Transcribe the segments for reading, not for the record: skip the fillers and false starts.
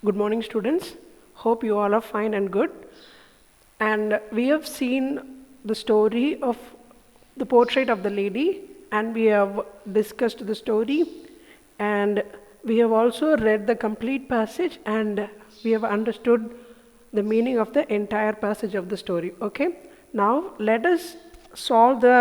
Good morning, students. Hope you all are fine and good. And we have seen the story of the portrait of the lady, and we have discussed the story, and we have also read the complete passage, and we have understood the meaning of the entire passage of the story. Okay? Now, let us solve the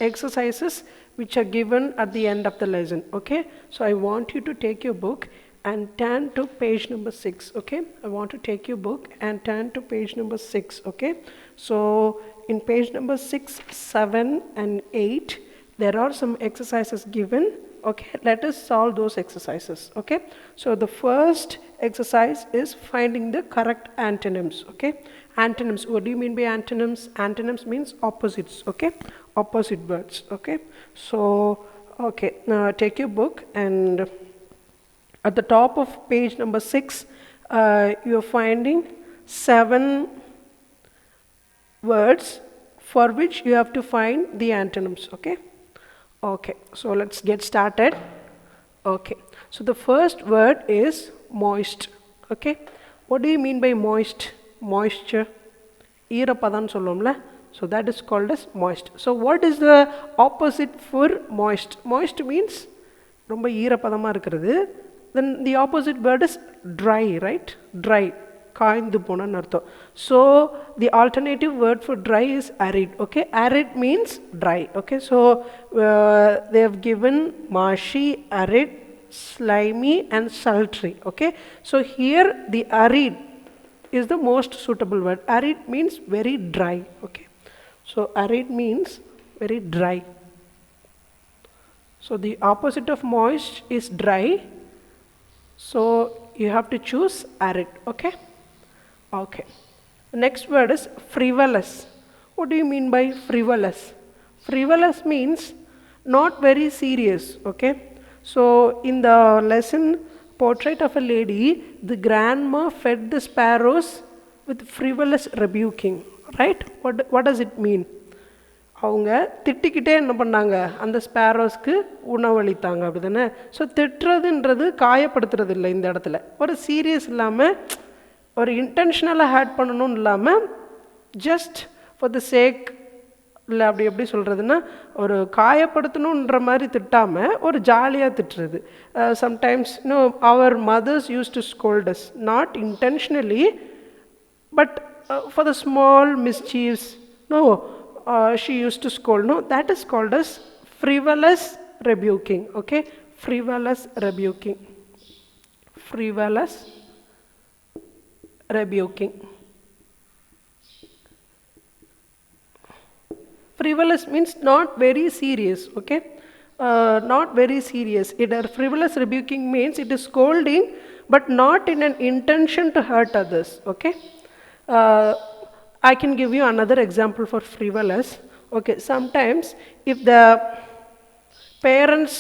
exercises which are given at the end of the lesson. Okay? So, I want you to take your book and turn to page number 6. Okay, I want to take your book and turn to page number 6. Okay, so in page number 6, 7 and 8 there are some exercises given. Okay, let us solve those exercises. Okay, so the first exercise is finding the correct antonyms. Okay, antonyms, what do you mean by antonyms? Antonyms means opposites. Okay, opposite words. Okay, so okay, now take your book, and at the top of page number 6, you're finding 7 words for which you have to find the antonyms. Okay? Okay, so let's get started. Okay, so the first word is moist. Okay, what do you mean by moist? Moisture. ஈரப்பதம்னு சொல்லுவோம்ல. So that is called as moist. So what is the opposite for moist? Moist means ரொம்ப ஈரப்பதமாக இருக்கிறது. Then the opposite word is dry, right? Dry. காய்ந்து போனன்னு அர்த்தம். So the alternative word for dry is arid. Okay, arid means dry. Okay, so they have given marshy, arid, slimy and sultry. Okay, so here the arid is the most suitable word. Arid means very dry. Okay, so arid means very dry. So the opposite of moist is dry. So you have to choose arid. Okay? Okay. The next word is frivolous. What do you mean by frivolous? Frivolous means not very serious. Okay? So in the lesson Portrait of a Lady, the grandma fed the sparrows with frivolous rebuking. Right? What does it mean? அவங்க திட்டிக்கிட்டே என்ன பண்ணாங்க, அந்த ஸ்பேரோஸ்க்கு உணவளித்தாங்க, அப்படி தானே? So திட்டுறதுன்றது காயப்படுத்துறது இல்லை இந்த இடத்துல. ஒரு சீரியஸ் இல்லாமல், ஒரு இன்டென்ஷனலாக ஹேட் பண்ணணும்னு இல்லாமல், ஜஸ்ட் ஃபார் த சேக், இல்லை அப்படி எப்படி சொல்கிறதுன்னா, ஒரு காயப்படுத்தணுன்ற மாதிரி திட்டாமல் ஒரு ஜாலியாக திட்டுறது. Sometimes our mothers used to scold us, not intentionally, but for the small மிஸ்சீவ்ஸ், she used to scold. No, that is called as frivolous rebuking. Okay, frivolous rebuking. Frivolous rebuking. Frivolous means not very serious. Okay, not very serious. Frivolous rebuking means it is scolding, but not in an intention to hurt others. Okay. I can give you another example for frivolous. Okay, sometimes if the parents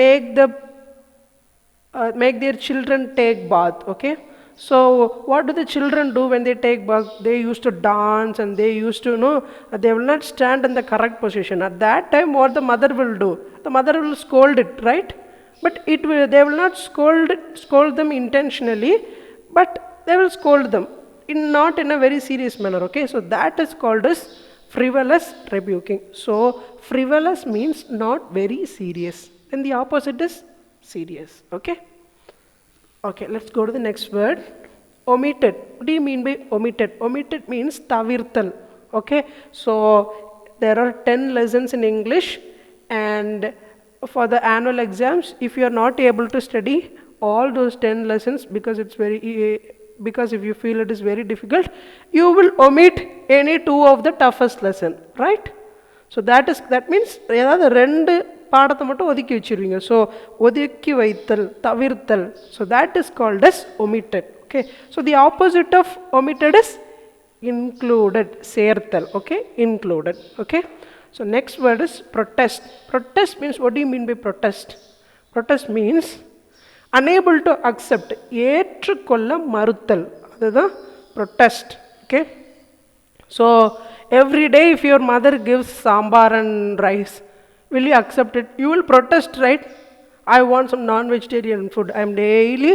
make their children take bath, okay, so what do the children do when they take bath? They used to dance, and they used to they will not stand in the correct position. At that time, what the mother will do? The mother will scold it, right? But they will not scold them intentionally, but they will scold them not in a very serious manner. Okay, so that is called as frivolous rebuking. So frivolous means not very serious, and the opposite is serious. Okay, okay, let's go to the next word. Omitted. What do you mean by omitted? Omitted means tavirtal. Okay, so there are 10 lessons in English, and for the annual exams, if you are not able to study all those 10 lessons because if you feel it is very difficult, you will omit any 2 of the toughest lesson, right? So that means ஏதாவது 2 பாடத்தை மட்டும் ஒதுக்கி வச்சிருவீங்க. So ஒதுக்கி வைத்தல், தவிர்த்தல். So that is called as omitted. Okay, so the opposite of omitted is included, சேர்த்தல். Okay, included. Okay, so next word is protest. Protest means, what do you mean by protest? Protest means unable to accept, ஏற்றுக்கொள்ள மறுத்தல், அதுதான் protest. Okay, so every day if your mother gives sambar and rice, will you accept it? You will protest, right? I want some non-vegetarian food. I'm daily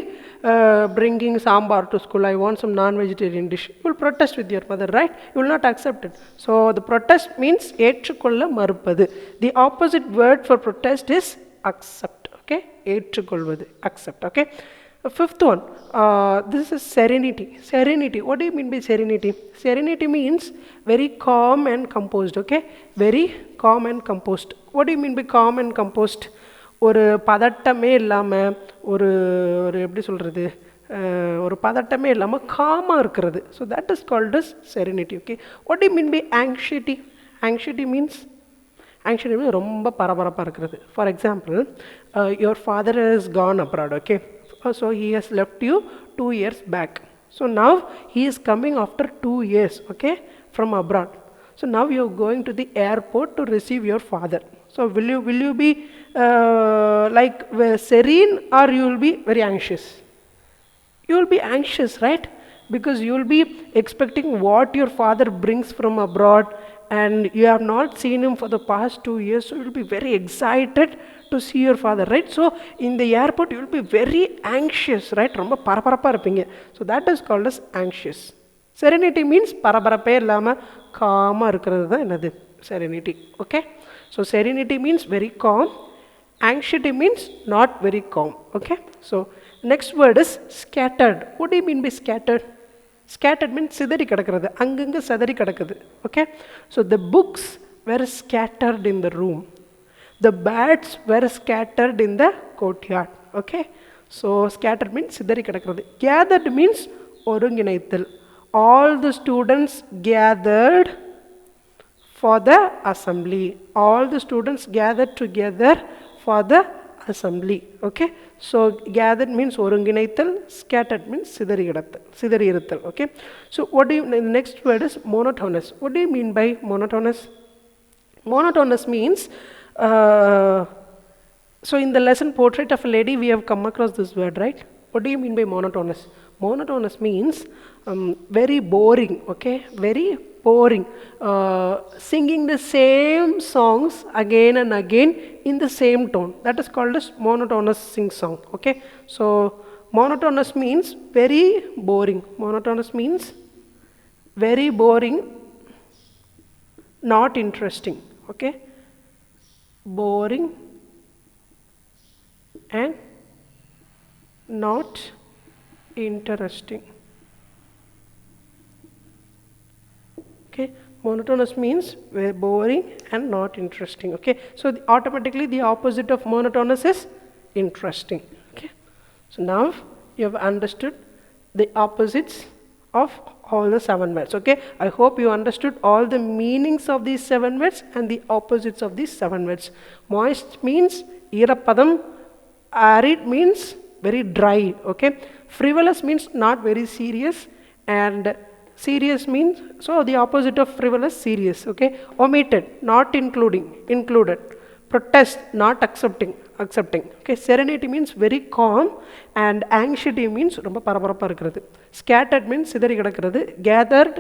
bringing sambar to school. I want some non-vegetarian dish. You will protest with your mother, right? You will not accept it. So the protest means ஏற்றுக்கொள்ள மறுப்பது. The opposite word for protest is accept. Okay? ஏற்றுக்கொள்வது. Accept. Okay? The fifth one, this is serenity. Serenity. What do you mean by serenity? Serenity means very calm and composed. Okay? Very calm and composed. What do you mean by calm and composed? ஒரு பதட்டமே இல்லாமல் ஒரு ஒரு எப்படி சொல்கிறது ஒரு பதட்டமே இல்லாமல் காமாக இருக்கிறது. So that is called as serenity. Okay, what you mean by anxiety? Anxiety means ரொம்ப பரபரப்பாக இருக்கிறது. For example, your father has gone abroad. Okay, so he has left you 2 years back. So now he is coming after 2 years, okay, from abroad. So now you are going to the airport to receive your father. So will you be like serene, or you will be very anxious? You will be anxious, right? Because you will be expecting what your father brings from abroad, and you have not seen him for the past 2 years, so you will be very excited to see your father, right? So in the airport you will be very anxious, right? ரொம்ப பரபரப்பாக இருப்பீங்க. So that is called as anxious. Serenity means பரபரப்பே இல்லாமல் காமாக இருக்கிறது தான் என்னது? Serenity. Okay, so serenity means very calm. Anxiety means not very calm. Okay, so next word is scattered. What do you mean by scattered? Scattered means சிதறி கிடக்கிறது, அங்கங்கே சிதறி கிடக்குது. Okay, so the books were scattered in the room. The bats were scattered in the courtyard. Okay, so scattered means சிதறி கிடக்கிறது. Gathered means ஒருங்கிணைத்தல். All the students gathered for the assembly. All the students gathered together for the assembly. Okay, so gathered means ஒருங்கிணைத்தல், scattered means சிதறி இருத்தல். Okay, so what do you, the next word is monotonous. What do you mean by monotonous? Monotonous means so in the lesson Portrait of a Lady we have come across this word, right? What do you mean by monotonous? Monotonous means very boring. Okay, very boring, singing the same songs again and again in the same tone. That is called as monotonous sing song. Okay, so monotonous means very boring. Monotonous means very boring, not interesting. Okay, boring and not interesting. Okay, monotonous means very boring and not interesting. Okay, so automatically the opposite of monotonous is interesting. Okay, so now you have understood the opposites of all the 7 words. Okay, I hope you understood all the meanings of these 7 words and the opposites of these 7 words. Moist means ஈரப்பதம், arid means very dry. Okay, frivolous means not very serious, and serious means, so the opposite of frivolous, serious. Okay, omitted, not including, included. Protest, not accepting. Okay, serenity means very calm, and anxiety means ரொம்ப பரபரப்பாக இருக்கிறது. Scattered means சிதறி கிடக்கிறது. Gathered,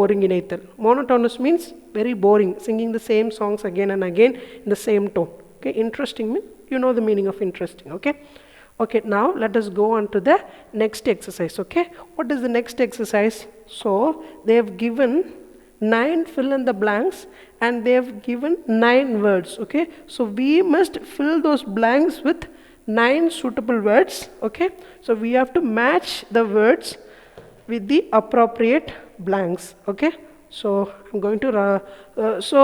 ஒருங்கிணைத்தல். Monotonous means very boring, singing the same songs again and again in the same tone. Okay, interesting means, you know the meaning of interesting. Okay, okay, now let us go on to the next exercise. Okay, what is the next exercise? So they have given 9 fill in the blanks, and they have given 9 words. Okay, so we must fill those blanks with 9 suitable words. Okay, so we have to match the words with the appropriate blanks. Okay, so I'm going to so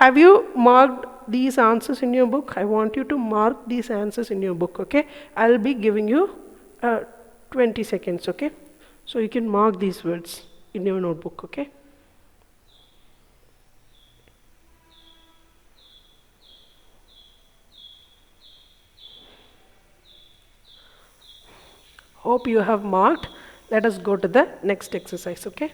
have you marked these answers in your book? I want you to mark these answers in your book. Okay, I'll be giving you 20 seconds. Okay, so you can mark these words in your notebook. Okay, hope you have marked. Let us go to the next exercise. Okay,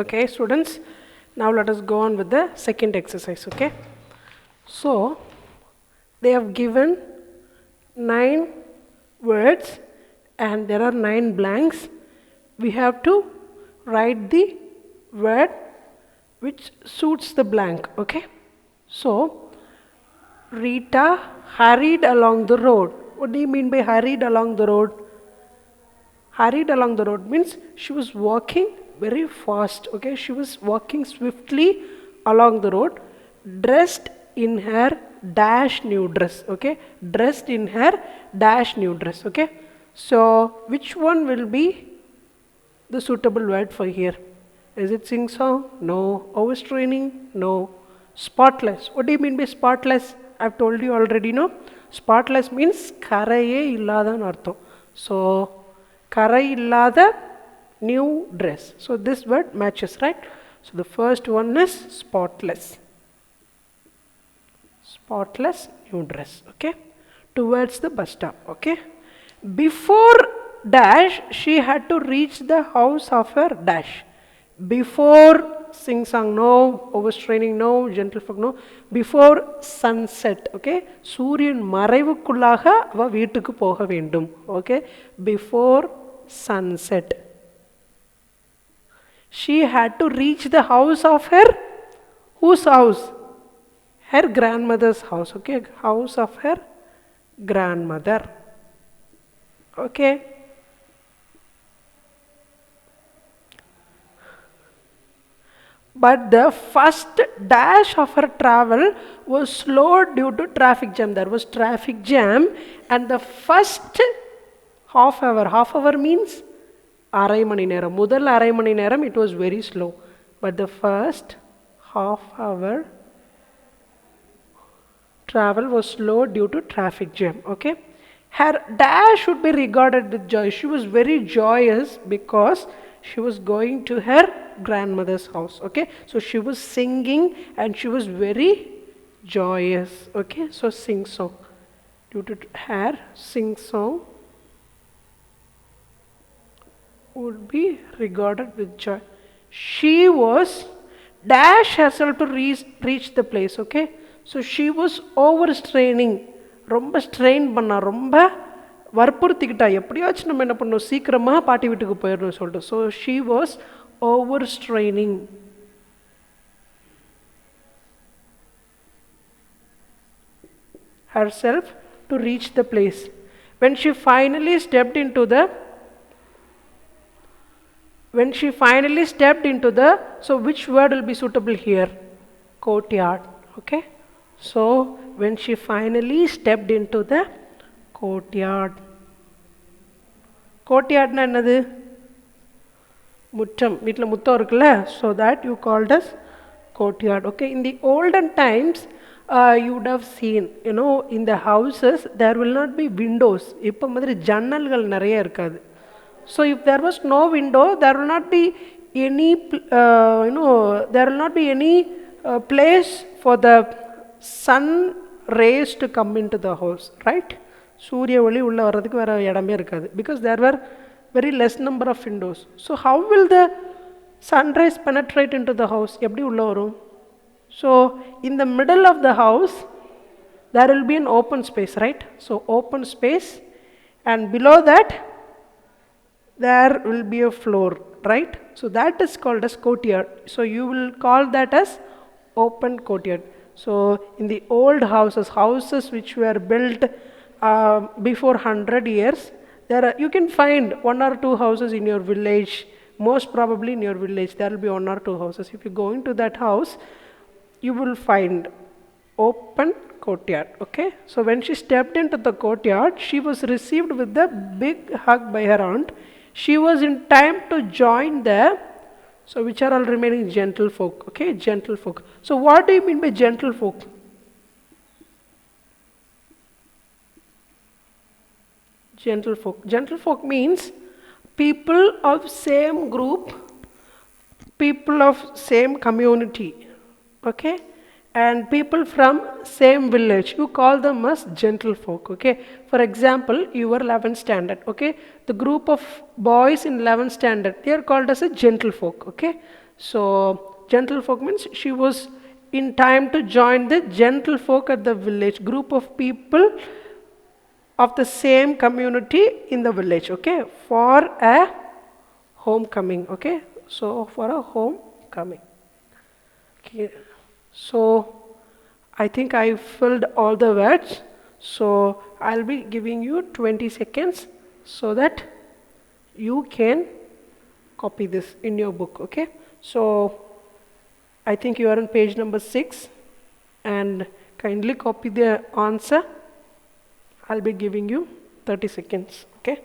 Okay, students, now let us go on with the second exercise. Okay, so they have given 9 words and there are 9 blanks. We have to write the word which suits the blank. Okay, so Rita hurried along the road. What do you mean by hurried along the road? Hurried along the road means she was walking very fast. Okay, she was walking swiftly along the road, dressed in her dash new dress. Okay, dressed in her dash new dress. Okay, so which one will be the suitable word for here? Is it sing song? No. Overstraining? No. Spotless. What do you mean by spotless? I've told you already, no? Spotless means karaye illadan artham. So karai illada new dress. So this word matches, right? So the first one is spotless. Spotless new dress. Okay, towards the bus stop. Okay, before dash she had to reach the house of her dash. Before sing song, no. Overstraining, no. Gentlefolk, no. Before sunset. Okay, சூரியன் மறைவுக்குள்ளாக அவ வீட்டுக்கு போக வேண்டும். Okay, before sunset she had to reach the house of her, whose house? Her grandmother's house. Okay, house of her grandmother. Okay, but the first dash of her travel was slowed due to traffic jam. There was traffic jam and the first half hour means அரை மணி நேரம், முதல் அரை மணி நேரம் it was very slow, but the first half hour travel was slow due to traffic jam. Okay, her dash should be regarded with joy. She was very joyous because she was going to her grandmother's house. Okay, so she was singing and she was very joyous. Okay, so sing song, due to her sing song would be regarded with joy. She was dash herself to reach the place. Okay, so she was overstraining. ரொம்ப strain பண்ணா, ரொம்ப வற்புறுத்திக்கிட்டா, எப்படியாச்சும் நம்ம என்ன பண்ணணும், சீக்கிரமாக பாட்டி வீட்டுக்கு போயிடணும் சொல்லிட்டு. So she was over straining. herself to reach the place. When she finally stepped into the so which word will be suitable here? Courtyard. Okay, so when she finally stepped into the courtyard. courtyard na என்னது? முற்றம். வீட்டில் முத்தம் இருக்குல்ல, so that you called as courtyard. Okay, in the olden times you would have seen, in the houses there will not be windows. இப்போ மாதிரி ஜன்னல்கள் நிறைய இருக்காது. So if there was no window, there will not be any place for the sun rays to come into the house, right? சூரிய ஒளி உள்ள வர்றதுக்கு வேற இடமே இருக்காது, because there were very less number of windows. So how will the sun rays penetrate into the house? எப்படி உள்ள வரும்? So in the middle of the house there will be an open space, right? So open space, and below that there will be a floor, right? So that is called as courtyard. So you will call that as open courtyard. So in the old houses which were built before 100 years, you can find 1 or 2 houses in your village. Most probably in your village there will be 1 or 2 houses. If you go into that house, you will find open courtyard. Okay, so when she stepped into the courtyard, she was received with a big hug by her aunt. She was in time to join the, so which are all remaining? Gentlefolk. Okay, gentlefolk. So what do you mean by gentlefolk? Gentlefolk means people of same group, people of same community. Okay, and people from same village, you call them as gentlefolk. Okay, for example, you were 11th standard. Okay, the group of boys in 11th standard, they are called as a gentlefolk. Okay, So gentlefolk means she was in time to join the gentlefolk at the village, group of people of the same community in the village, okay, for a homecoming, okay, so for a homecoming. Okay. So I think I filled all the words, so I'll be giving you 20 seconds so that you can copy this in your book, okay. So I think you are on page number 6, and kindly copy the answer. I'll be giving you 30 seconds, okay.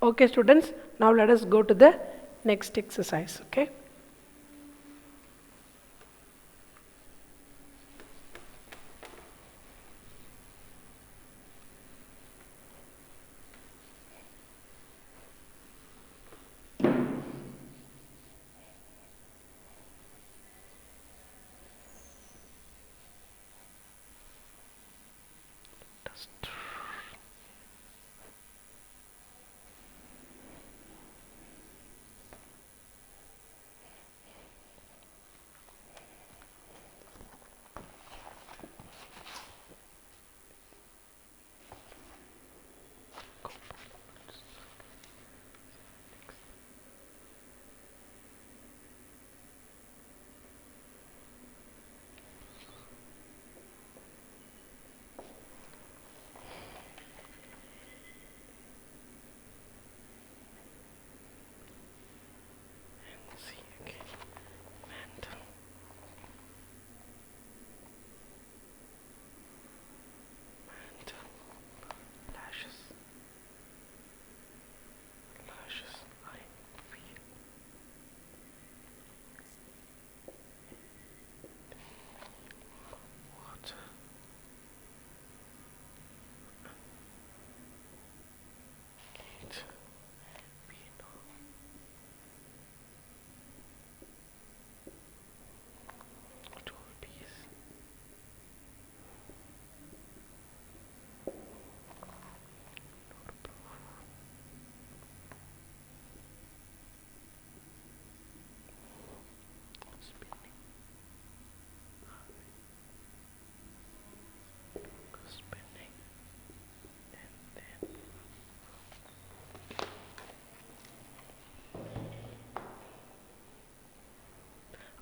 Okay, students, now let us go to the next exercise, okay.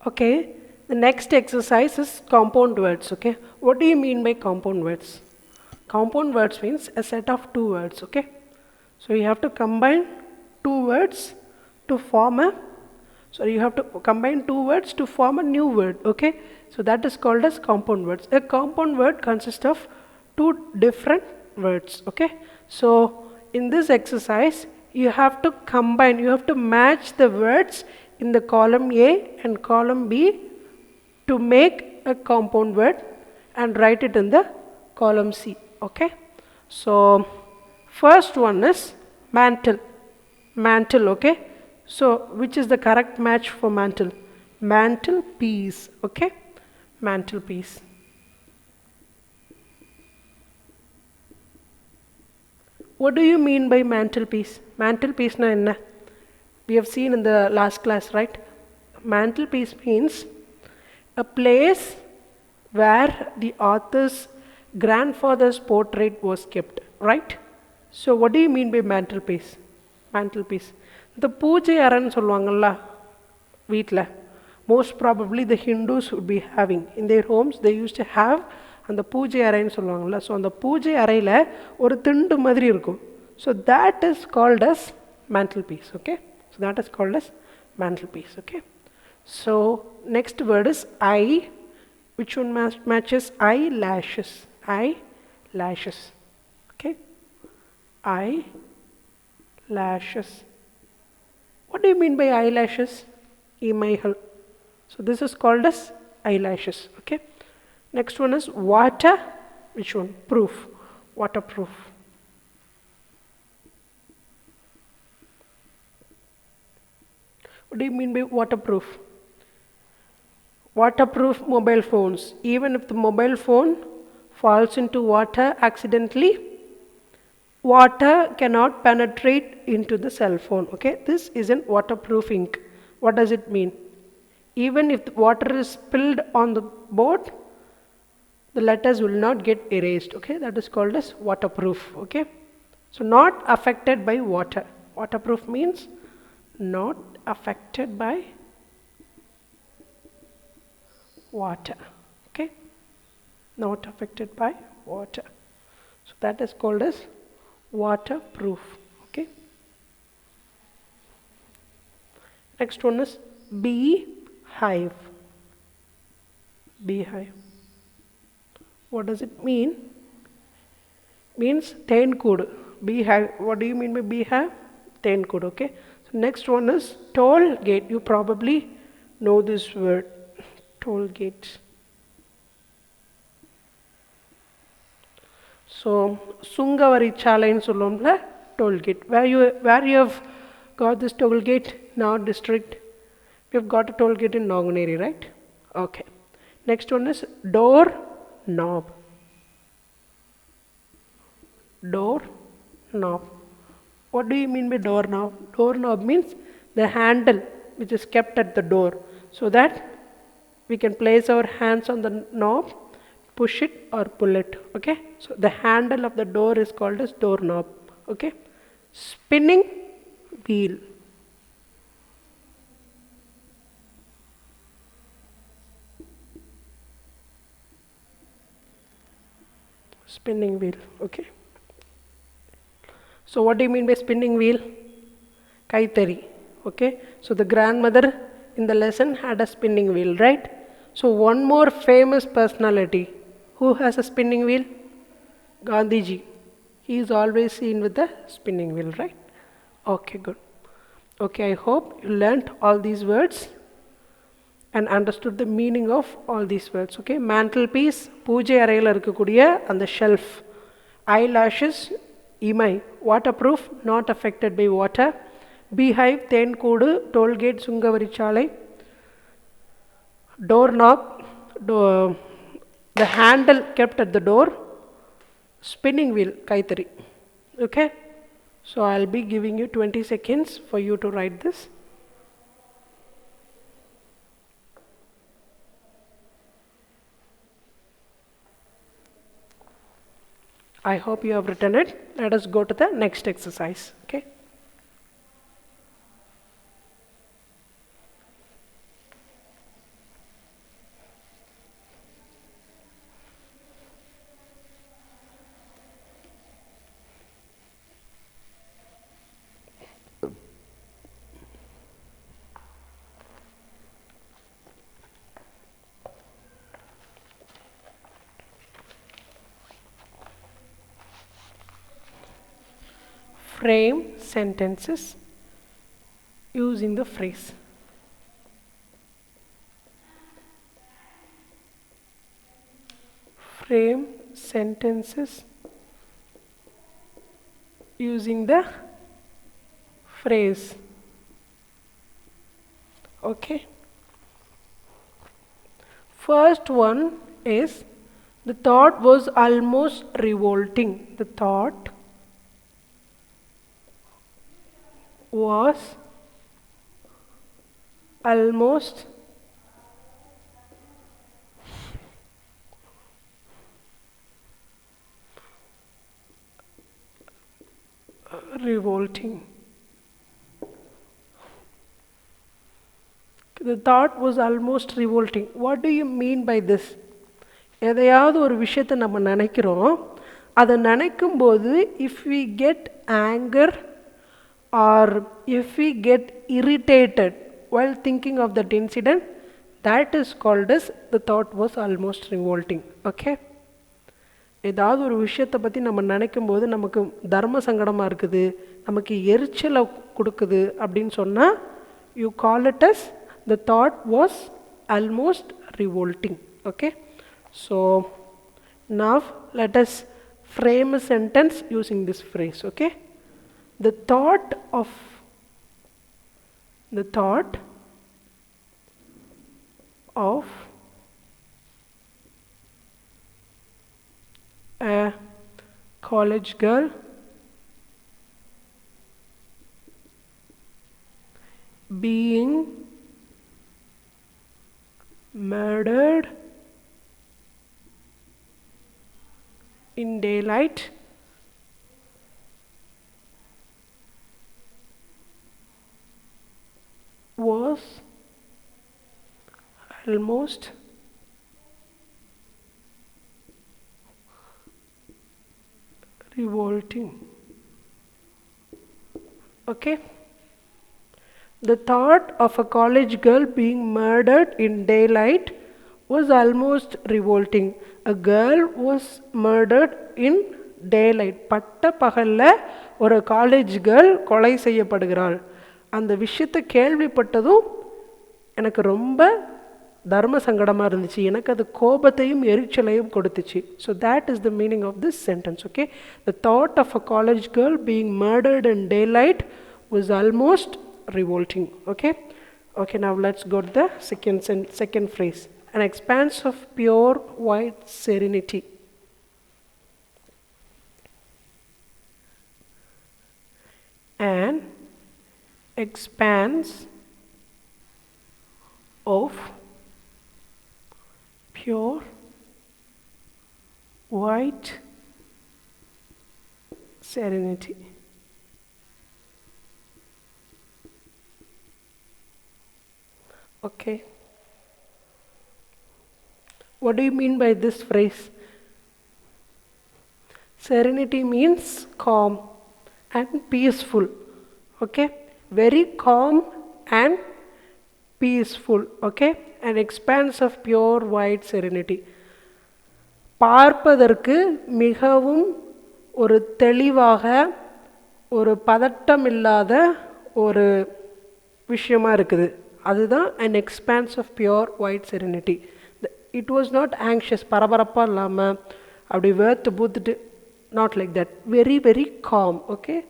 Okay, the next exercise is compound words, okay. What do you mean by compound words? Compound words means a set of two words, okay. So you have to combine two words to form a, so you have to combine two words to form a new word, okay. So that is called as compound words. A compound word consists of two different words, okay. So in this exercise, you have to combine, you have to match the words in the column A and column B to make a compound word and write it in the column C, okay. So first one is mantle, mantle, okay. So which is the correct match for mantle? Mantelpiece, okay, mantelpiece. What do you mean by mantelpiece? Mantelpiece na enna? We have seen in the last class, right? Mantelpiece means a place where the author's grandfather's portrait was kept, right? So what do you mean by mantelpiece? Mantelpiece. The பூஜை அறைன்னு சொல்லுவாங்கல்ல வீட்டில், most probably the Hindus would be having in their homes, they used to have அந்த பூஜை அறைன்னு சொல்லுவாங்கல்ல. So அந்த பூஜை அறையில் ஒரு திண்டு மாதிரி இருக்கும். So that is called as mantelpiece, okay. So that is called as mantelpiece, okay. So next word is eye. Which one matches? Eyelashes, eyelashes, okay. Eyelashes. What do you mean by eyelashes? Imaigal. So this is called as eyelashes, okay. Next one is water. Which one? Proof. Waterproof. What do you mean by waterproof? Waterproof mobile phones. Even if the mobile phone falls into water accidentally, water cannot penetrate into the cell phone. Okay, this isn't waterproof ink. What does it mean? Even if the water is spilled on the board, the letters will not get erased. Okay, that is called as waterproof. Okay, so not affected by water. Waterproof means not affected by water. Okay, not affected by water. So that is called as waterproof. Okay, next one is beehive. Beehive. What does it mean? Means teenkood. Beehive. What do you mean by beehive? Teenkood. Okay. So next one is toll gate. You probably know this word. Toll gates. So Sungavari Chalai Solomla toll gate. Where you have got this toll gate in our district? We have got a toll gate in Naganeri, right? Okay. Next one is door knob. Door knob. What do you mean by door knob? Door knob means the handle which is kept at the door, so that we can place our hands on the knob, push it or pull it. Okay, so the handle of the door is called as door knob. Okay, spinning wheel. Spinning wheel. Okay, so what do you mean by spinning wheel? Kaitari. Okay, so the grandmother in the lesson had a spinning wheel, right? So one more famous personality who has a spinning wheel? Gandhiji. He is always seen with the spinning wheel, right? Okay, good. Okay, I hope you learnt all these words and understood the meaning of all these words. Okay, mantelpiece, பூஜை அறையில் இருக்கக்கூடிய அந்த shelf, eyelashes, imai, waterproof, not affected by water, beehive, தேன்கூடு, tollgate, சுங்கவரி சாலை, doorknob, the handle kept at the door, spinning wheel, kaitari. Okay, so I'll be giving you 20 seconds for you to write this. I hope you have written it. Let us go to the next exercise. Okay. Frame sentences using the phrase. Frame sentences using the phrase. Okay. First one is, the thought was almost revolting. The thought was almost revolting. The thought was almost revolting. What do you mean by this? எதையாவது ஒரு விஷயத்தை நம்ம நினைக்கிறோம், அதை நினைக்கும்போது if we get anger or if we get irritated while thinking of that incident, that is called as the thought was almost revolting. Okay, ஏதாவது ஒரு விஷயத்தை பற்றி நம்ம நினைக்கும்போது நமக்கு தர்ம சங்கடமாக இருக்குது, நமக்கு எரிச்சலை கொடுக்குது அப்படின்னு சொன்னால், you call it as the thought was almost revolting. Okay, so now let us frame a sentence using this phrase, okay? The thought of a college girl being murdered in daylight was almost revolting. Okay? The thought of a college girl being murdered in daylight was almost revolting. A girl was murdered in daylight. பட்ட பகல்ல ஒரு college girl கொலை செய்யப்படுகிறாள். அந்த விஷயத்தை கேள்விப்பட்டதும் எனக்கு ரொம்ப தர்ம சங்கடமாக இருந்துச்சு. எனக்கு அது கோபத்தையும் எரிச்சலையும் கொடுத்துச்சு. So that is the meaning of this sentence. Okay, the thought of a college girl being murdered in daylight was almost revolting. Okay, now let's go to the second phrase. An expanse of pure white serenity. An expanse of pure white serenity. Okay. What do you mean by this phrase? Serenity means calm and peaceful. Okay? Very calm and peaceful. Okay? An expanse of pure white serenity. பார்ப்பதற்கு மிகவும் ஒரு தெளிவாக ஒரு பதட்டம் இல்லாத ஒரு விஷயமா இருக்குது. அதுதான் an expanse of pure white serenity. It was not anxious, பரபரப்பா இல்லாம அப்படி வேர்த்து பூத்துட்டு, not like that, very very calm. Okay,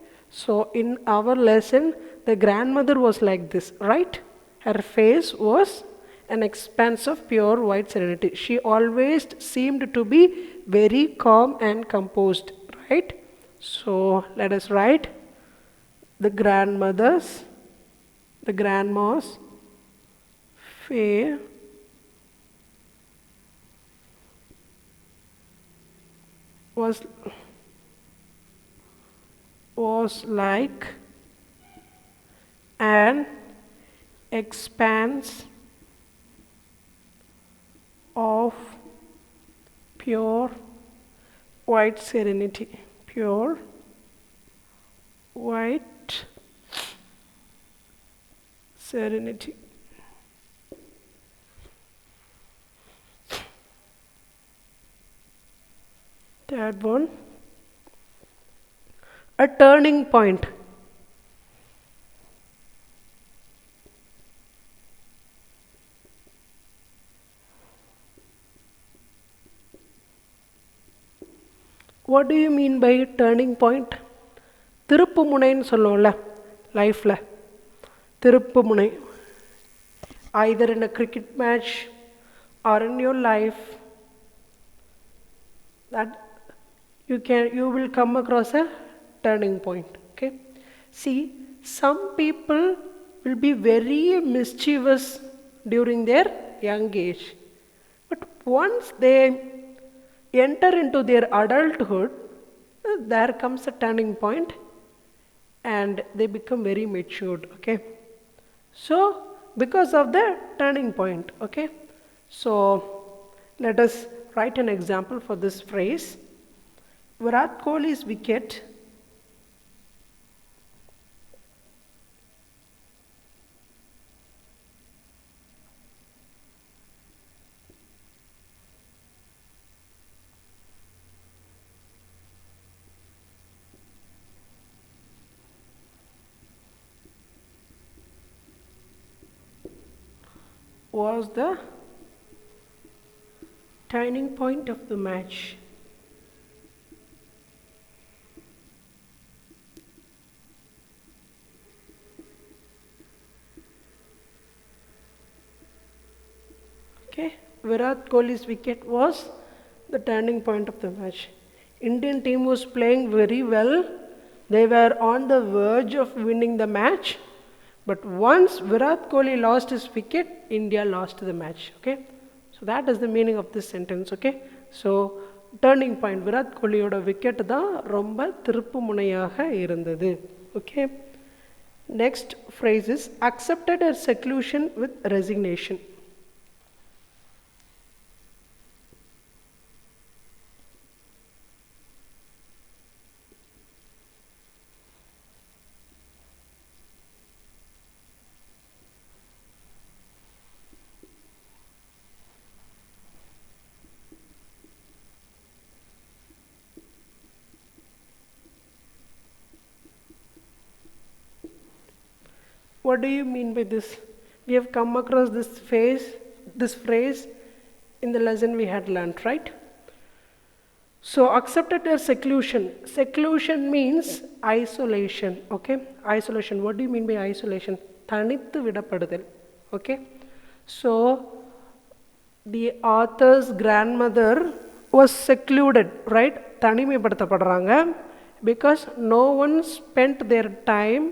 so in our lesson the grandmother was like this, right? Her face was an expanse of pure white serenity. She always seemed to be very calm and composed, right? So let us write the grandma's face was like an expanse of pure white serenity. Pure white serenity. Third one, a turning point. What do you mean by turning point? திருப்பு முனைன்னு சொல்லுவோம்ல லைஃப்ல. திருப்பு முனை, either in a cricket match or in your life, that you will come across a turning point. Okay, see, some people will be very mischievous during their young age, but once they enter into their adulthood, there comes a turning point and they become very matured. Okay, so because of the turning point. Okay, so let us write an example for this phrase. Virat Kohli's wicket was the turning point of the match. Okay, Virat Kohli's wicket was the turning point of the match. Indian team was playing very well. They were on the verge of winning the match. But once Virat Kohli lost his wicket, India lost the match. Okay, so that is the meaning of this sentence. Okay, so turning point Virat Kohliயோட wicket தான் ரொம்ப திருப்பு முனையாக இருந்தது. Okay, next phrase is accepted her seclusion with resignation. What do you mean by this? We have come across this phrase in the lesson we had learned, right? So accepted as seclusion. Seclusion means isolation. Okay, isolation. What do you mean by isolation? தனித்து விடப்படுதல். Okay, so the author's grandmother was secluded, right? தனிமைப்படுத்தப்படுறாங்க because no one spent their time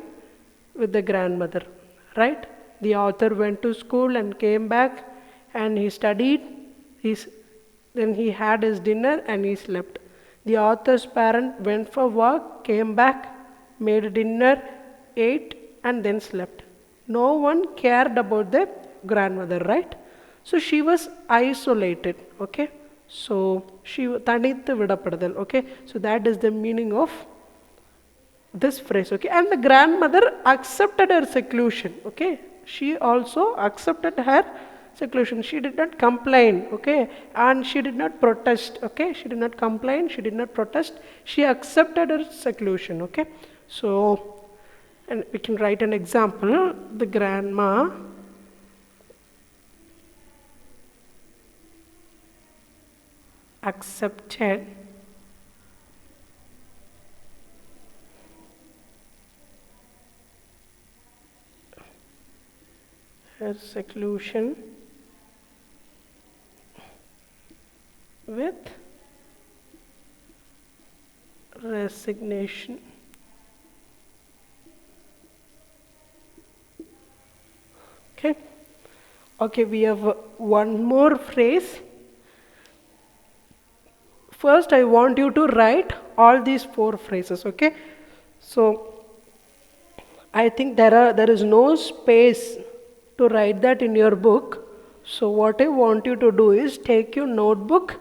with the grandmother, right? The author went to school and came back and he studied. Then he had his dinner and he slept. The author's parent went for work, came back, made dinner, ate, and then slept. No one cared about the grandmother, right? So she was isolated. Okay, so she தனித்து விடப்படுதல். Okay, so that is the meaning of this phrase. Okay, and the grandmother accepted her seclusion. Okay, she also accepted her seclusion. She did not complain. Okay, and she did not protest. Okay, she did not complain, she did not protest, she accepted her seclusion. Okay, so and we can write an example. The grandma accepted her seclusion with resignation. Okay, okay, we have one more phrase. First I want you to write all these 4 phrases. Okay, so I think there is no space to write that in your book. So what I want you to do is take your notebook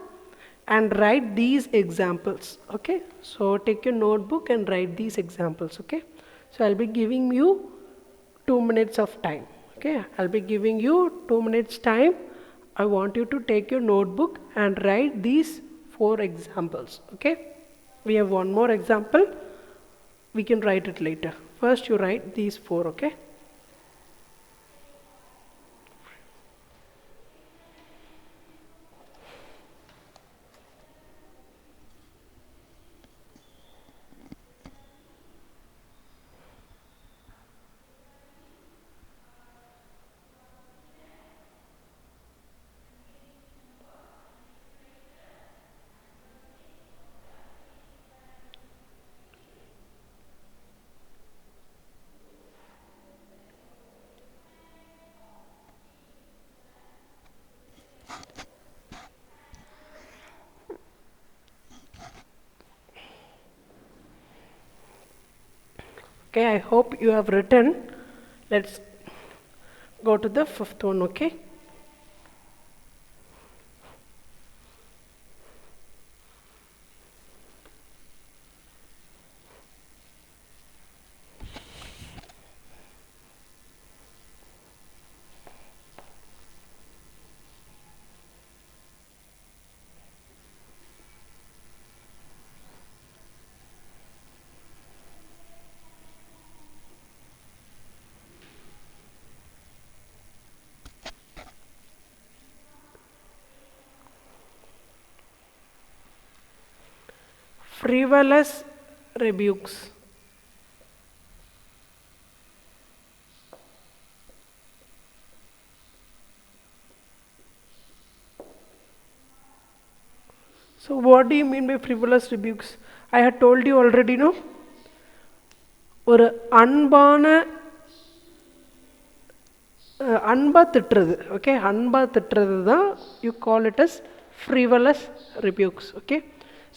and write these examples. Okay, so take your notebook and write these examples. Okay, so I'll be giving you 2 minutes of time. Okay, I'll be giving you 2 minutes time. I want you to take your notebook and write these 4 examples. Okay, we have one more example, we can write it later. First you write these 4. Okay, okay, I hope you have written. Let's go to the 5th one. Okay, frivolous rebukes. So what do you mean by frivolous rebukes? I had told you already, no? ஒரு அன்பான அன்பா திட்டுறது, okay, அன்பா திட்டுறது தான் you call it as frivolous rebukes. Okay,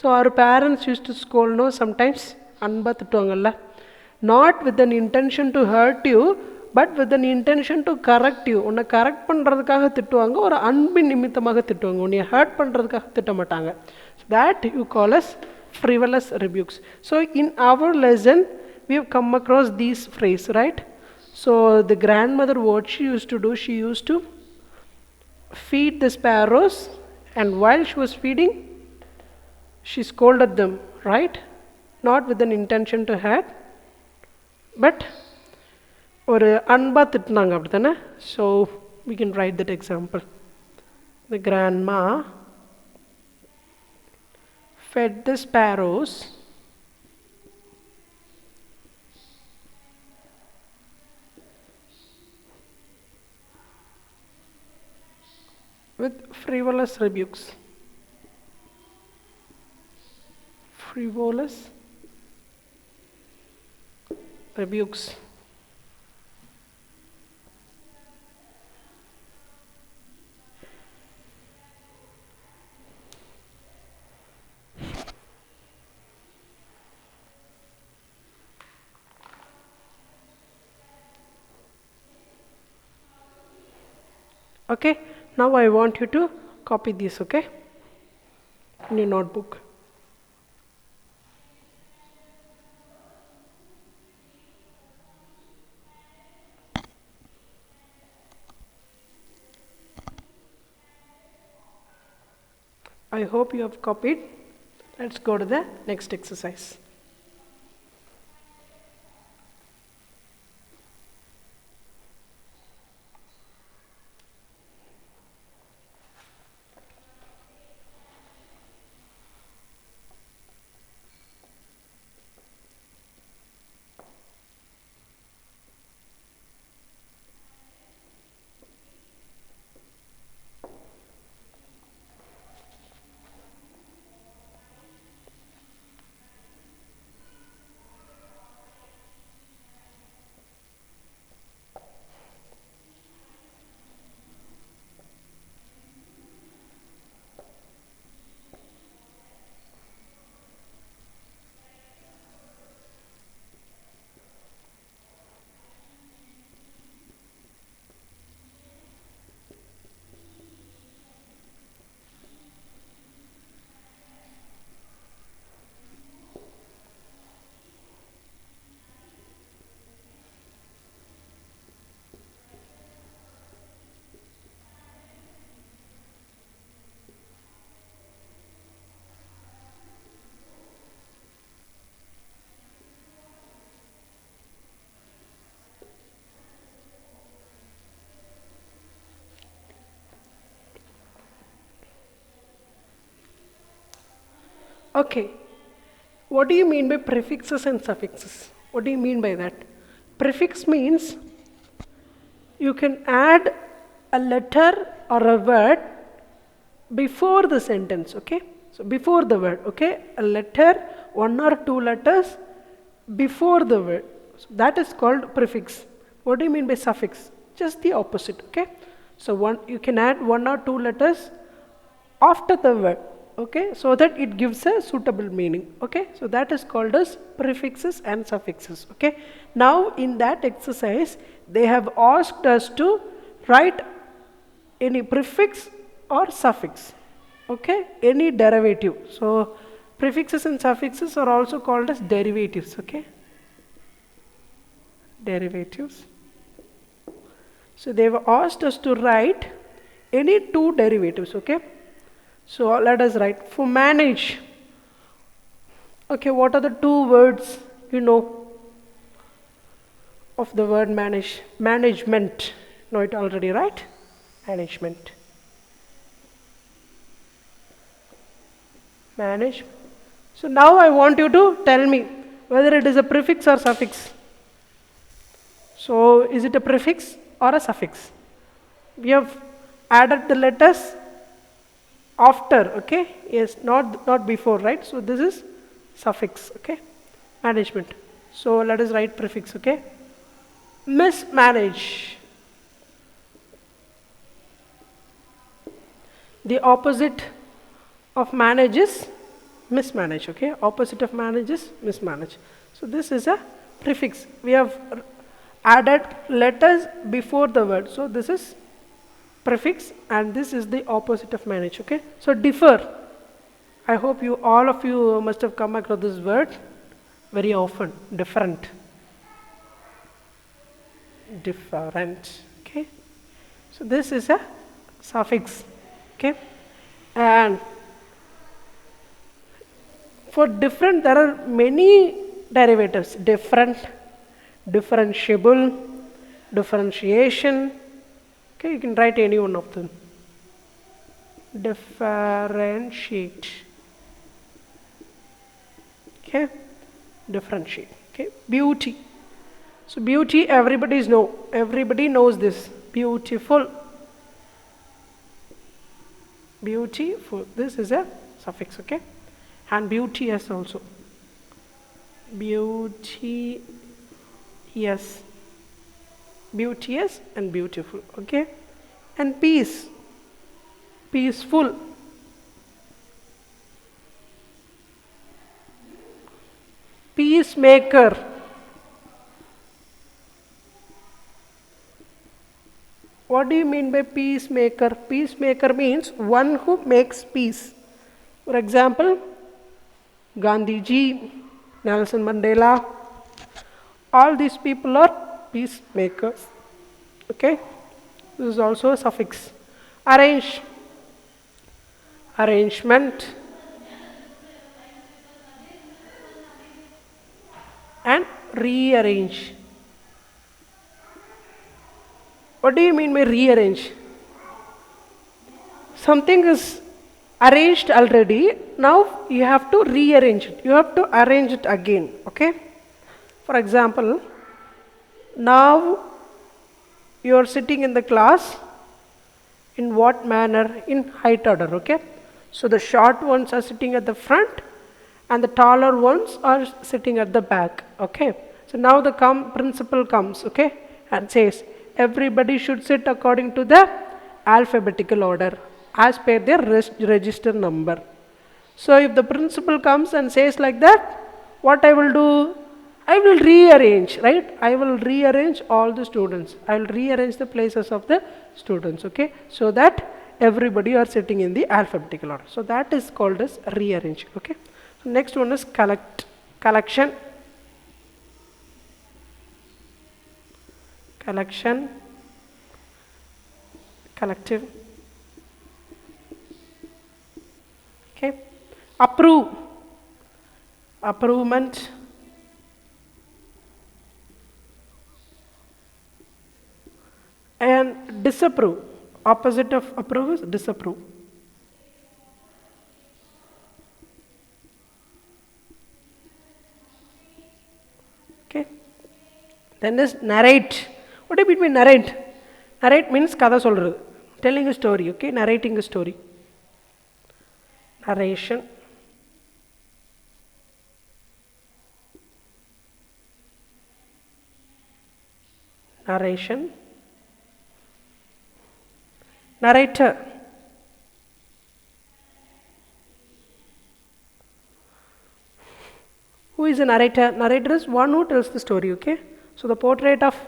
so our parents used to scold, no, sometimes அன்பா திட்டுவாங்கல்ல, not with an intention to hurt you but with an intention to correct you. உன்னை கரெக்ட் பண்ணுறதுக்காக திட்டுவாங்க, ஒரு அன்பின் நிமித்தமாக திட்டுவாங்க, உன்னை ஹர்ட் பண்ணுறதுக்காக திட்ட மாட்டாங்க. that you call as frivolous rebukes. So in our lesson we have come across these phrases, right? So the grandmother, what she used to do, she used to feed the sparrows, and while she was feeding she scolded them, right? Not with an intention to hurt but ஒரு அன்பா திட்டினாங்க, அப்படி தானே? So we can write that example. The grandma fed the sparrows with frivolous rebukes. Frivolous rebukes. Okay, now I want you to copy this, okay, in your notebook. I hope you have copied. Let's go to the next exercise. Okay, what do you mean by prefixes and suffixes? What do you mean by that? Prefix means you can add a letter or a word before the sentence, okay? So before the word, okay? A letter, one or two letters before the word. So that is called prefix. What do you mean by suffix? Just the opposite, okay? So you can add one or two letters after the word, okay, so that it gives a suitable meaning, okay? So that is called as prefixes and suffixes, okay? Now in that exercise they have asked us to write any prefix or suffix, okay, any derivative. So prefixes and suffixes are also called as derivatives, okay, derivatives. So they have asked us to write any two derivatives, okay? So let us write for manage. Okay, what are the two words you know of the word manage? Management. Know it already, right? Management. Manage. So now I want you to tell me whether it is a prefix or suffix. So is it a prefix or a suffix? We have added the letters After, okay? Yes, not before, right? So this is suffix, okay? Management. So let us write prefix, okay? Mismanage. The opposite of manage is mismanage, okay? Opposite of manage is mismanage. So this is a prefix. We have added letters before the word. So this is prefix and this is the opposite of manage, okay? So differ. I hope all of you must have come across this word very often. Different. Different, okay? So this is a suffix, okay? And for different, there are many derivatives. Different, differentiable, differentiation. Okay, you can write any one of them. Differentiate. Okay, differentiate. Okay, beauty. So beauty, everybody knows this. Beautiful. Beautiful. This is a suffix, okay? And beauteous also. Beauty, yes. Beauteous and beautiful, okay? And peace. Peaceful. Peacemaker. What do you mean by peacemaker? Peacemaker means one who makes peace. For example, Gandhiji, Nelson Mandela, all these people are peacemakers. Okay? This is also a suffix. Arrange. Arrangement. And rearrange. What do you mean by rearrange? Something is arranged already. Now you have to rearrange it. You have to arrange it again. Okay? For example, now you are sitting in the class. In what manner? In height order. Okay? So the short ones are sitting at the front and the taller ones are sitting at the back. Okay? So now the principal comes, okay, and says everybody should sit according to the alphabetical order as per their register number. So if the principal comes and says like that, what I will do? I will rearrange, right? I will rearrange all the students. I will rearrange the places of the students, okay, so that everybody are sitting in the alphabetical order. So that is called as rearrange, okay. So next one is collection. Collection, collective, okay. Approve, approvement, and disapprove. Opposite of approve is disapprove. Okay. Then is narrate. What do you mean by narrate? Narrate means kada solradhu. Telling a story, okay? Narrating a story. Narration. Narration. Narrator. Who is a narrator? Narrator is one who tells the story, okay? So the portrait of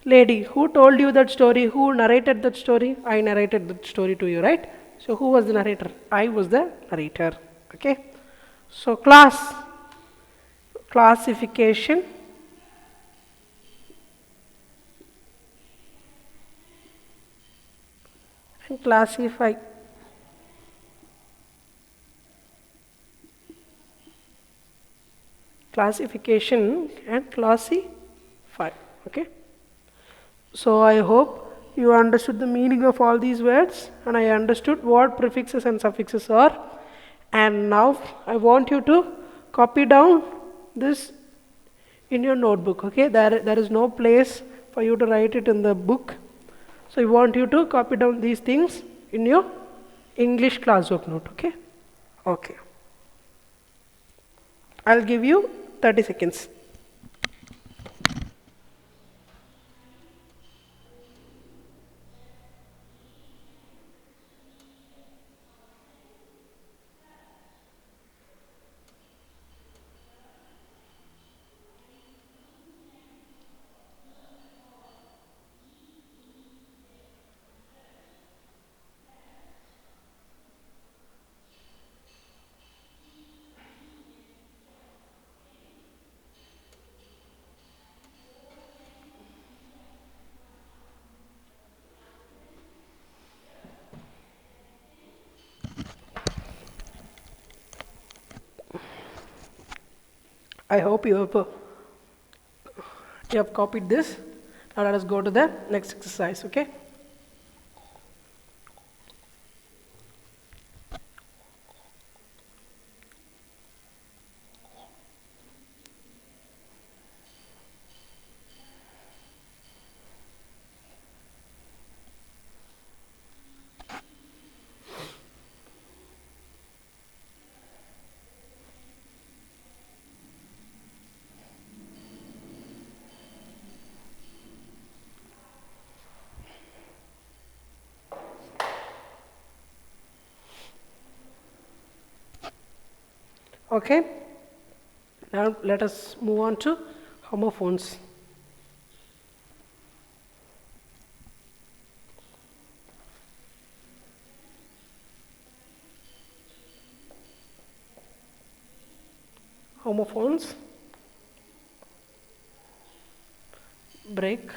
lady, who told you that story? Who narrated that story? I narrated that story to you, right? So who was the narrator? I was the narrator, okay? So class, classification, and classify. Classification and classify, okay? So I hope you understood the meaning of all these words and I understood what prefixes and suffixes are. And now I want you to copy down this in your notebook, okay? There is no place for you to write it in the book. So I want you to copy down these things in English classwork note, okay? Okay. I'll give you 30 seconds. I hope you have copied this. Now let us go to the next exercise, okay? Okay, now let us move on to homophones. Homophones, break,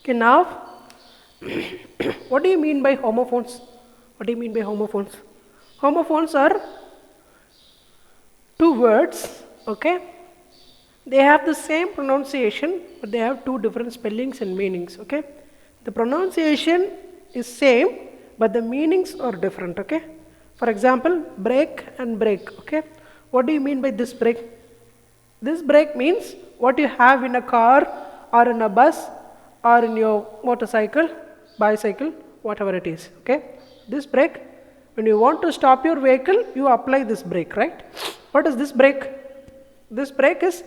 okay, now what do you mean by homophones? What do you mean by homophones? Homophones are two words, okay? They have the same pronunciation, but they have two different spellings and meanings, okay? The pronunciation is same, but the meanings are different, okay? For example, break and break, okay? What do you mean by this break? This brake means what you have in a car or in a bus or in your motorcycle, bicycle, whatever it is. Okay. This brake, when you want to stop your vehicle, you apply this brake, right? What is this brake? This brake is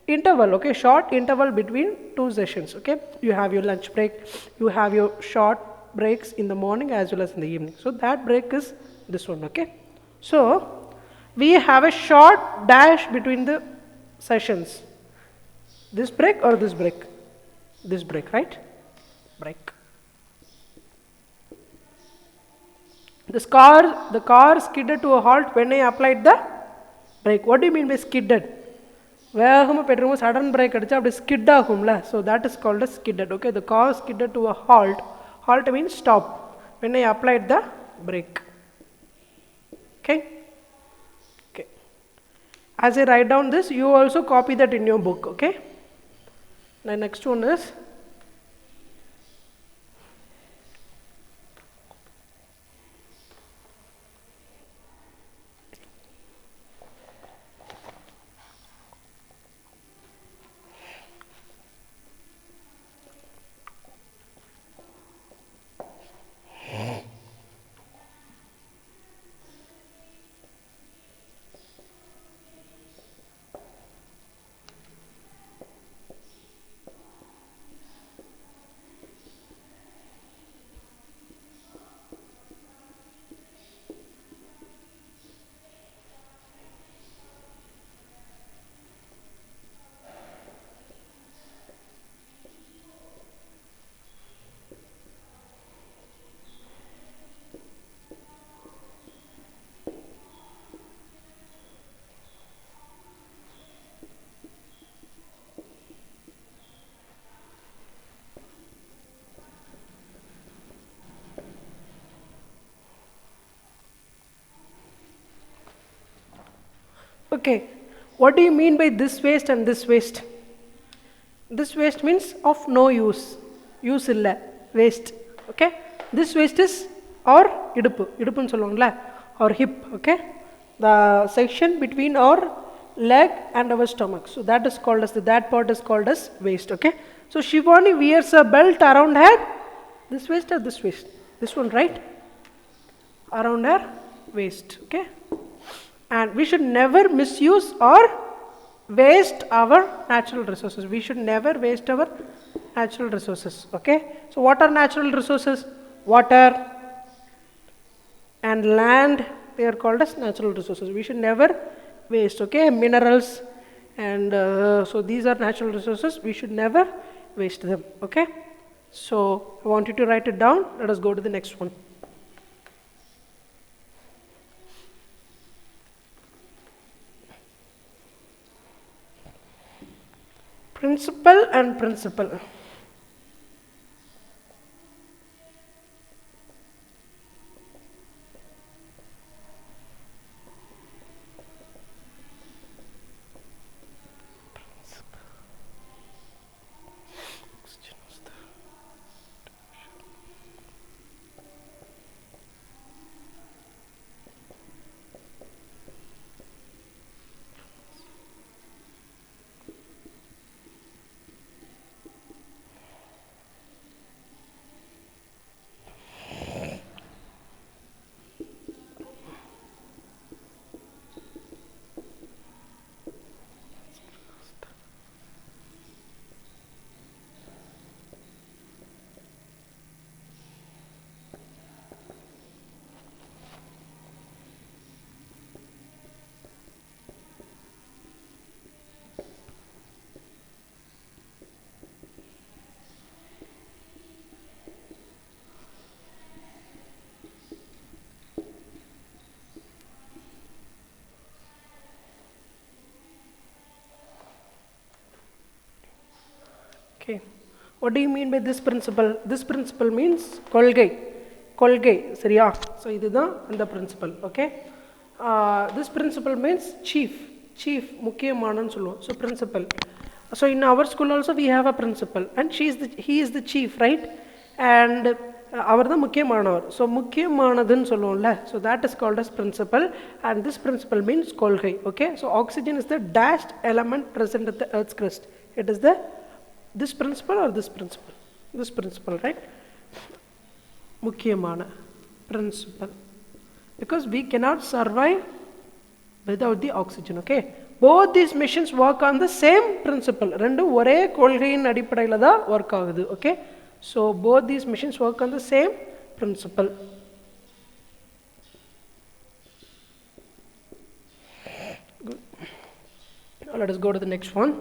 interval, okay, short interval between two sessions. Okay. You have your lunch break, you have your short breaks in the morning as well as in the evening. So that break is this one, okay. So we have a short dash between the sessions. This break or this break? This break, right? Break. The car skidded to a halt when I applied the brake. What do you mean by skidded? வேகமாக petrol sudden brake அடிச்சா அப்படி skid ஆகும்ல, so that is called a skidded. Okay, the car skidded to a halt. Halt means stop when I applied the brake. Okay. Okay. As I write down this, you also copy that in your book. Okay. The next one is Okay, what do you mean by this waste and this waste? This waste means of no use. Use illa. Waste. Okay. This waste is our idupu. Idupun solluvaangla. Our hip. Okay. The section between our leg and our stomach. So that is called as that part is called as waist. Okay. So Shivani wears a belt around her. This waist or this waist? This one, right? Around her waist. Okay. And we should never misuse or waste our natural resources. We should never waste our natural resources. Okay. So what are natural resources? Water and land, they are called as natural resources. We should never waste. Okay. Minerals and so these are natural resources. We should never waste them. Okay. So I want you to write it down. Let us go to the next one. Principle and principle. Okay. What do you mean by this principle? This principle means kolgai. Kolgai. Seriya. So இதுதான் அந்த principle. Okay. This principle means chief. Chief. முக்கியமானன்னு சொல்லுவோம். So principle. So in our school also we have a principal and he is the chief, right? And அவர் தான் முக்கியமானவர். So முக்கியமானதுன்னு சொல்லுவோம்ல. So that is called as principle and this principle means kolgai. Okay. So oxygen is the dashed element present at the earth's crust. It is the this principle or this principle? This principle, right? Mukkiyamana principle. Because we cannot survive without the oxygen, okay? Both these machines work on the same principle. Rendu ore kolgayin adipadaiyila da work agudhu, okay? So both these machines work on the same principle. Good. Now let us go to the next one.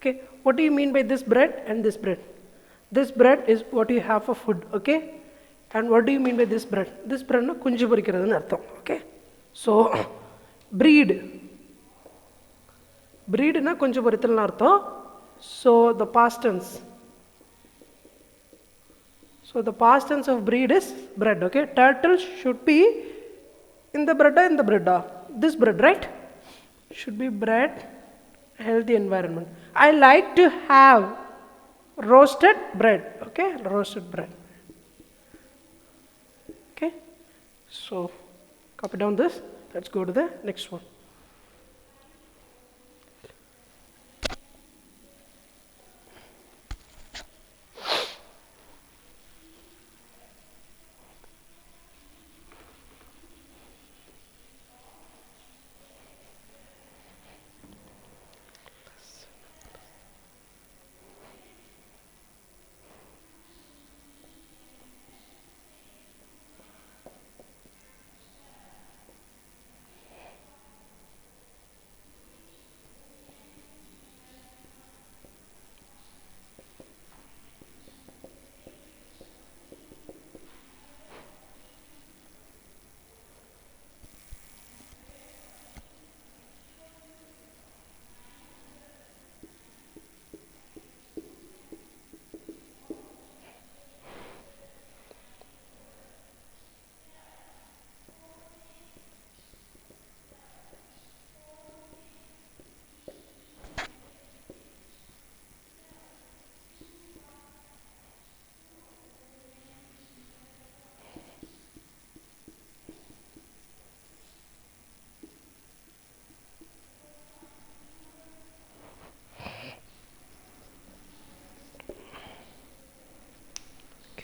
Okay, what do you mean by this bread and this bread? This bread is what you have for food, okay? And what do you mean by this bread? This bread na kunji porikiradunu artham, okay? So breed. Breed na kunji porithalnu artham. So the past tense. So the past tense of breed is bread, okay? Turtle should be In the bread or in the bread? This bread, right? Should be bread, healthy environment. I like to have roasted bread. Okay, roasted bread. Okay, so copy down this. Let's go to the next one.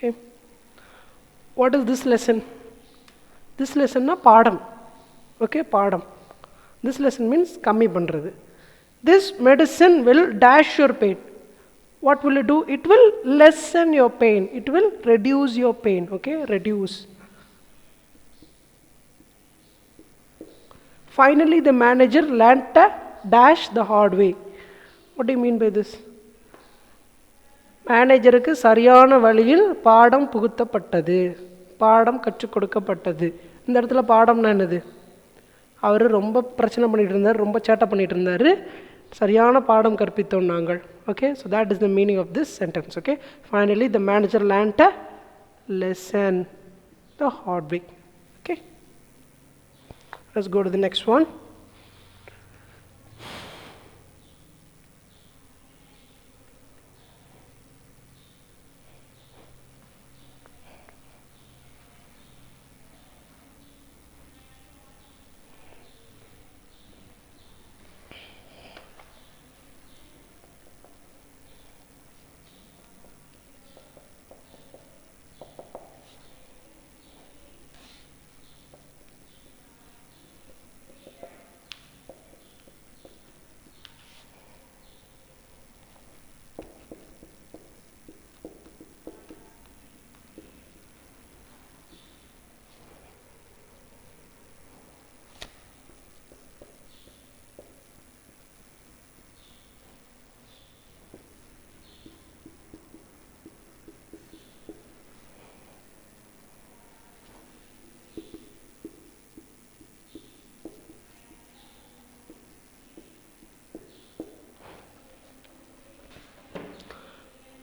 Okay, what is this lesson? This lesson na padam. Okay, padam. This lesson means kammi pandrathu. This medicine will dash your pain. What will it do? It will lessen your pain. It will reduce your pain. Okay, reduce. Finally, the manager learnt a dash the hard way. What do you mean by this? மேனேஜருக்கு சரியான வழியில் பாடம் புகுத்தப்பட்டது, பாடம் கற்றுக் கொடுக்கப்பட்டது. இந்த இடத்துல பாடம்னா என்னது? அவர் ரொம்ப பிரச்சனை பண்ணிட்டு இருந்தார், ரொம்ப சேட்டை பண்ணிட்டு இருந்தார், சரியான பாடம் கற்பித்தோம் நாங்கள். Okay, so that is the meaning of this sentence. Okay, finally the manager learnt a lesson the hard way. Okay, let's go to the next one.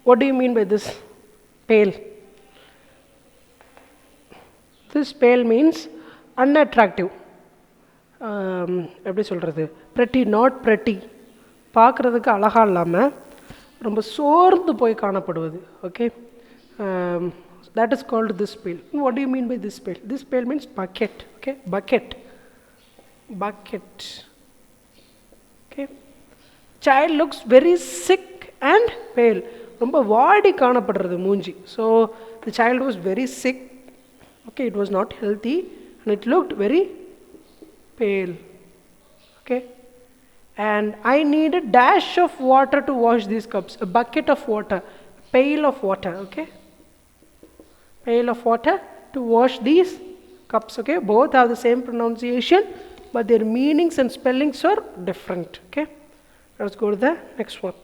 What do you mean by this pale? This pale means unattractive. எப்படி சொல்கிறது? pretty, not pretty. பார்க்குறதுக்கு அழகாக இல்லாமல் ரொம்ப சோர்ந்து போய் காணப்படுவது. Okay, that is called this pale. What do you mean by this pale? This pale means bucket. Okay, bucket. Okay, child looks very sick and pale. ரொம்ப வாடி காணப்படுறது மூஞ்சி. So the child was very sick. Okay, it was not healthy and it looked very pale. Okay, and I need a dash of water to wash these cups. A bucket of water, pail of water. Okay, pail of water to wash these cups. Okay, both have the same pronunciation but their meanings and spellings are different. Okay, let's go to the next one.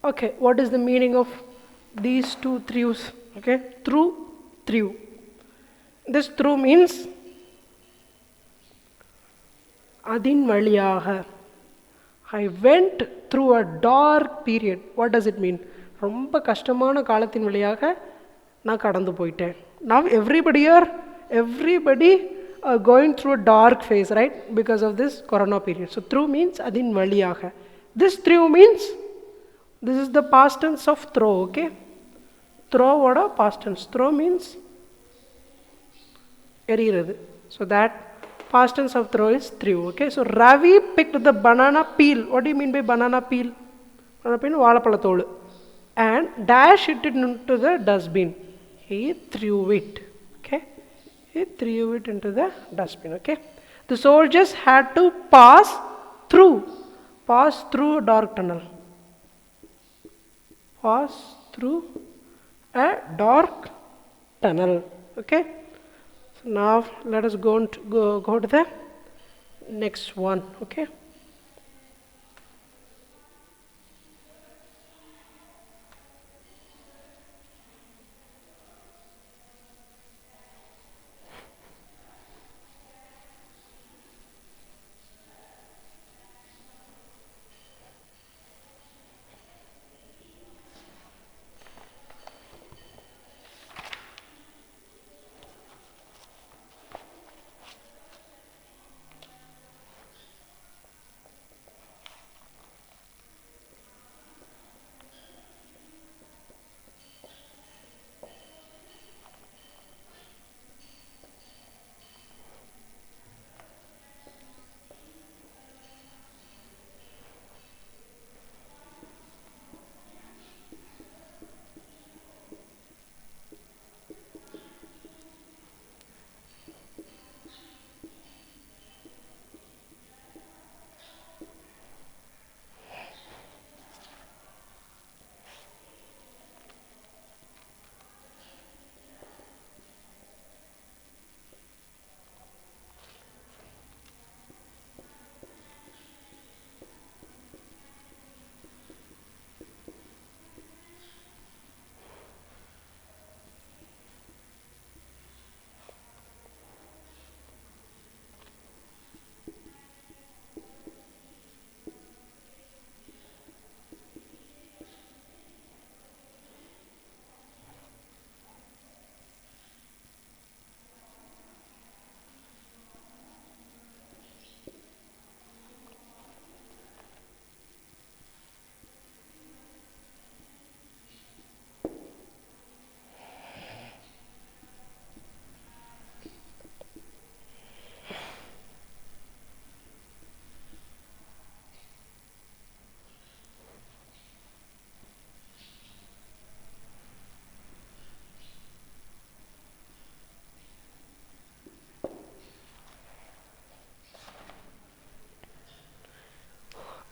Okay, what is the meaning of these two throughs? Okay, through. This through means adin valiyaga. I went through a dark period. What does it mean? ரொம்ப கஷ்டமான காலத்தின் வழியாக நான் கடந்து போயிட்டேன். Now everybody are going through a dark phase, right? Because of this corona period. So through means adin valiyaga. This through means this is the past tense of throw, okay? Throw what a past tense. Throw means எறிகிறது. So that past tense of throw is threw, okay? So Ravi picked the banana peel. What do you mean by banana peel? Banana peel வாழைப்பழத்தோடு. And dash it into the dustbin. He threw it, okay? He threw it into the dustbin, okay? The soldiers had to pass through a dark tunnel. Pass through a dark tunnel, okay? So now let us go to the next one, okay?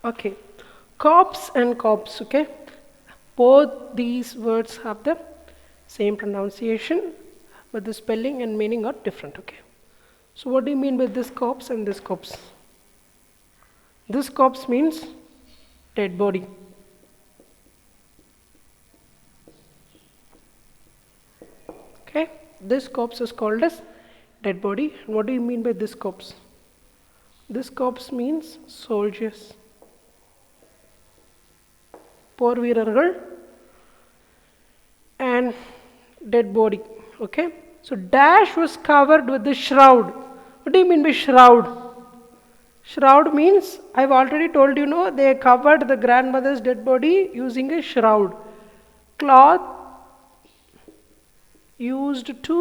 Okay, corpse and corpse, okay? Both these words have the same pronunciation, but the spelling and meaning are different, okay? So what do you mean by this corpse and this corpse? This corpse means dead body. Okay, this corpse is called as dead body. And what do you mean by this corpse? This corpse means soldiers. போர் வீரர்கள் and dead body, okay? So dash was covered with the shroud. What do you mean by shroud? Shroud means, I've already told you, no, they covered the grandmother's dead body using a shroud. Cloth used to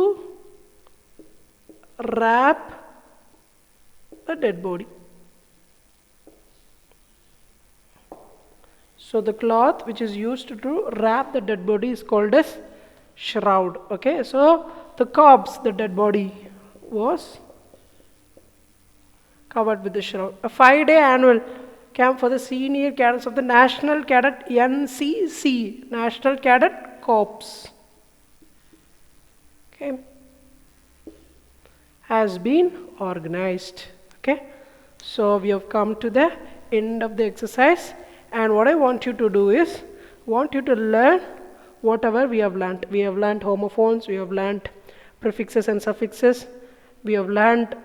wrap the dead body. So the cloth which is used to wrap the dead body is called as shroud. Okay, so the corpse, the dead body, was covered with the shroud. A 5-day annual camp for the senior cadets of the National Cadet NCC, National Cadet Corps, okay, has been organized. Okay, so we have come to the end of the exercise. And what I want you to do is, want you to learn whatever we have learned. We have learned homophones, we have learned prefixes and suffixes, we have learned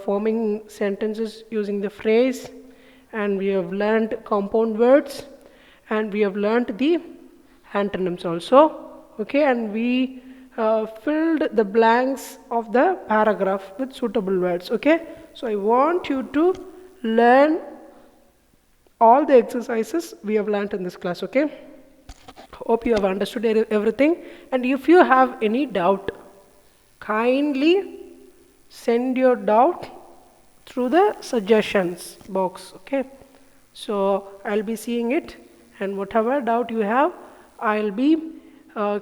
forming sentences using the phrase, and we have learned compound words, and we have learned the antonyms also. Okay, and we filled the blanks of the paragraph with suitable words. Okay, so I want you to learn all the exercises we have learned in this class. Okay, hope you have understood everything, and if you have any doubt, kindly send your doubt through the suggestions box. Okay, so I'll be seeing it, and whatever doubt you have, I'll be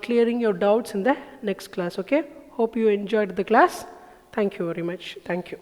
clearing your doubts in the next class. Okay, hope you enjoyed the class. Thank you very much. Thank you.